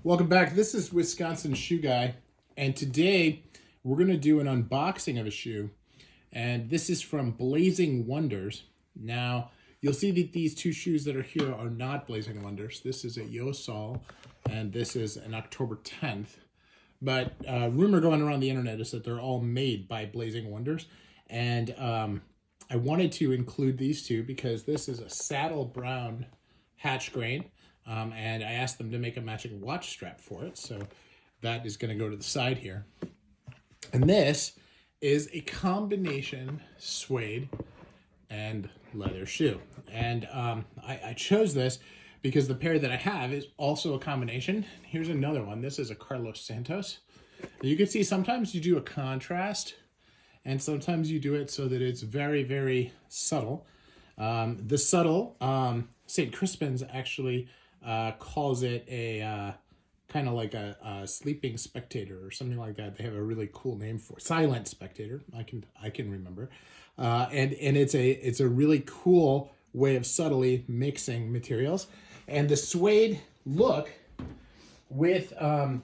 Welcome back. This is Wisconsin Shoe Guy, and today we're going to do an unboxing of a shoe, and this is from Blazing Wonders. Now, you'll see that these two shoes that are here are not Blazing Wonders. This is a Yo Sole, and this is an October 10th. But rumor going around the internet is that they're all made by Blazing Wonders, and I wanted to include these two because this is a saddle brown hatch grain. And I asked them to make a matching watch strap for it. So that is going to go to the side here. And this is a combination suede and leather shoe. And I chose this because the pair that I have is also a combination. Here's another one. This is a Carlos Santos. You can see sometimes you do a contrast and sometimes you do it so that it's very, very subtle. The subtle, St. Crispin's actually calls it a kind of like a sleeping spectator or something like that. They have a really cool name for it. Silent spectator. I can remember, and it's a really cool way of subtly mixing materials. And the suede look with the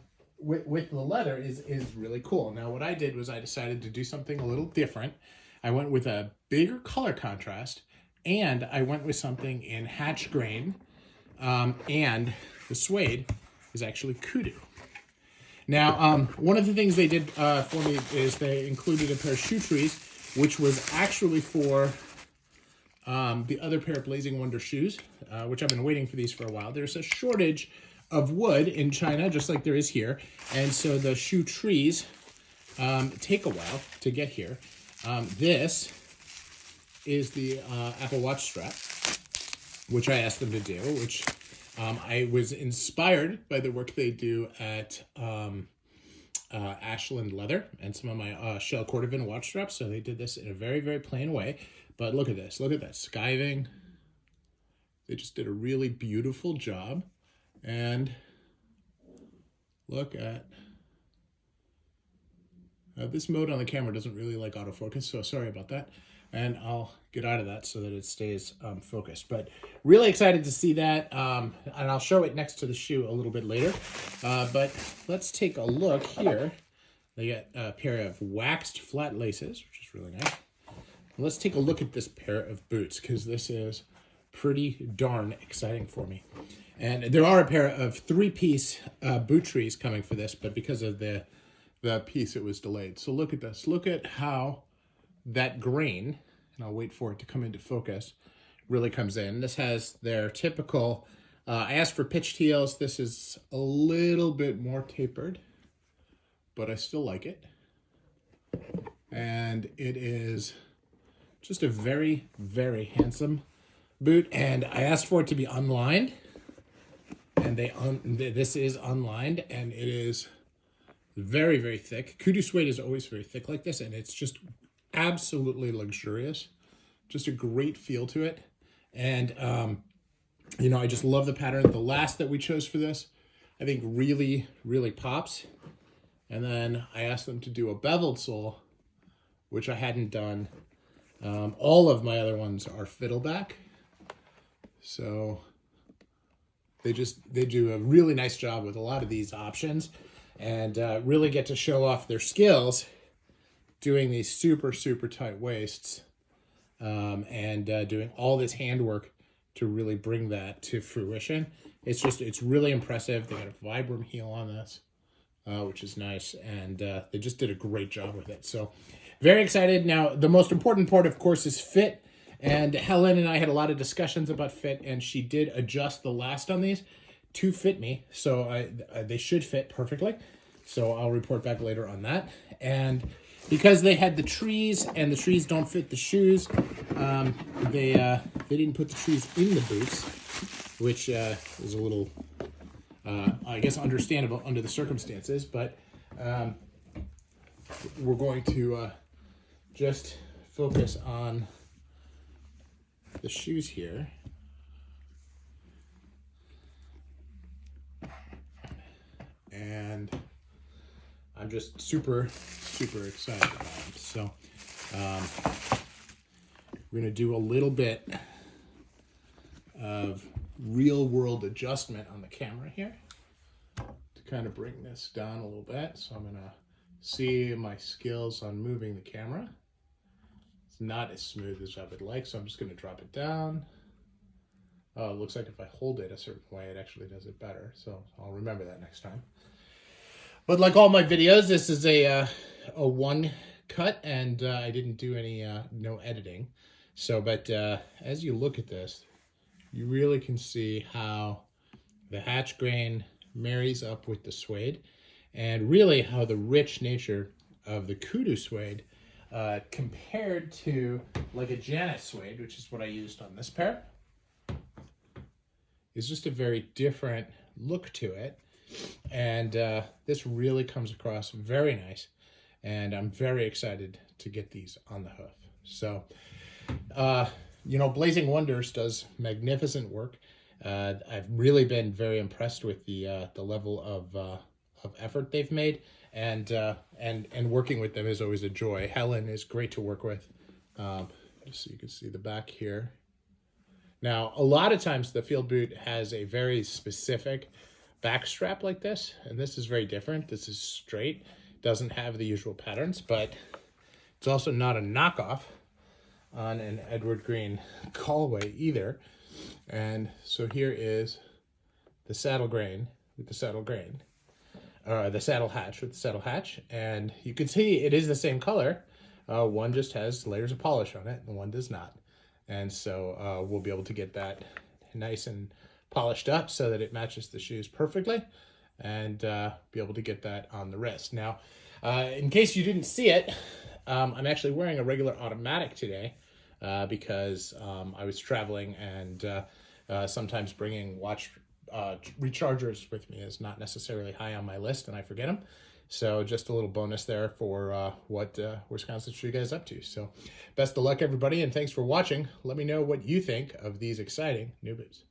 leather is really cool. Now what I did was I decided to do something a little different. I went with a bigger color contrast, and I went with something in hatch grain. And the suede is actually kudu. Now, one of the things they did for me is they included a pair of shoe trees, which was actually for the other pair of Blazing Wonder shoes, which I've been waiting for these for a while. There's a shortage of wood in China, just like there is here, and so the shoe trees take a while to get here. This is the Apple Watch strap, which I asked them to do, which I was inspired by the work they do at Ashland Leather and some of my Shell Cordovan watch straps. So they did this in a very, very plain way. But look at this. Look at that skiving. They just did a really beautiful job. And look at... this mode on the camera doesn't really like autofocus, so sorry about that. And I'll get out of that so that it stays focused. But really excited to see that, and I'll show it next to the shoe a little bit later. But let's take a look here. They got a pair of waxed flat laces, which is really nice. Let's take a look at this pair of boots, because this is pretty darn exciting for me. And there are a pair of three-piece boot trees coming for this, but because of the piece, it was delayed. So look at this. Look at how that grain, and I'll wait for it to come into focus, really comes in. This has their typical, I asked for pitched heels. This is a little bit more tapered, but I still like it. And it is just a very, very handsome boot. And I asked for it to be unlined, and this is unlined, and it is very, very thick. Kudu suede is always very thick like this, and it's just absolutely luxurious. Just a great feel to it. And, you know, I just love the pattern. The last that we chose for this, I think really, really pops. And then I asked them to do a beveled sole, which I hadn't done. All of my other ones are fiddleback. So they do a really nice job with a lot of these options, and really get to show off their skills doing these super, super tight waists, and doing all this handwork to really bring that to fruition. It's really impressive. They got a Vibram heel on this, which is nice, and they just did a great job with it. So very excited. Now, the most important part, of course, is fit. And Helen and I had a lot of discussions about fit, and she did adjust the last on these to fit me. So they should fit perfectly. So I'll report back later on that. And because they had the trees, and the trees don't fit the shoes, they didn't put the trees in the boots, which is a little, I guess, understandable under the circumstances. But we're going to just focus on the shoes here. And I'm just super, super excited about them. So we're going to do a little bit of real world adjustment on the camera here. kind of bring this down a little bit. So I'm going to see my skills on moving the camera. It's not as smooth as I would like, so I'm just going to drop it down. Oh, it looks like if I hold it a certain way, it actually does it better. So I'll remember that next time. But like all my videos, this is a one cut, and I didn't do any no editing. So, but as you look at this, you really can see how the hatch grain marries up with the suede, and really how the rich nature of the kudu suede compared to like a Janus suede, which is what I used on this pair, is just a very different look to it. And this really comes across very nice, and I'm very excited to get these on the hoof. So, you know, Blazing Wonders does magnificent work. I've really been very impressed with the level of effort they've made, and working with them is always a joy. Helen is great to work with. Just so you can see the back here. Now, a lot of times the field boot has a very specific back strap like this, and this is very different. This is straight, doesn't have the usual patterns, but it's also not a knockoff on an Edward Green Galway either. And so here is the saddle grain with the saddle grain, the saddle hatch with the saddle hatch, and you can see it is the same color. One just has layers of polish on it and one does not. And so we'll be able to get that nice and polished up so that it matches the shoes perfectly, and be able to get that on the wrist. Now, in case you didn't see it, I'm actually wearing a regular automatic today because I was traveling, and sometimes bringing watch rechargers with me is not necessarily high on my list, and I forget them. So just a little bonus there for what Wisconsin Shoe Guy is up to. So best of luck, everybody, and thanks for watching. Let me know what you think of these exciting new boots.